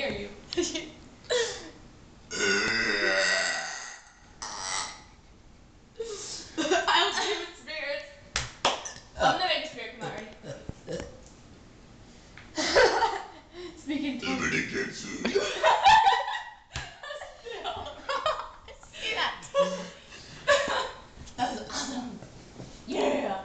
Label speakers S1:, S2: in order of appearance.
S1: hear you. I'm David Spirits. I'm the main spirit. Come on, ready? Speaking to See that? That was awesome. Yeah.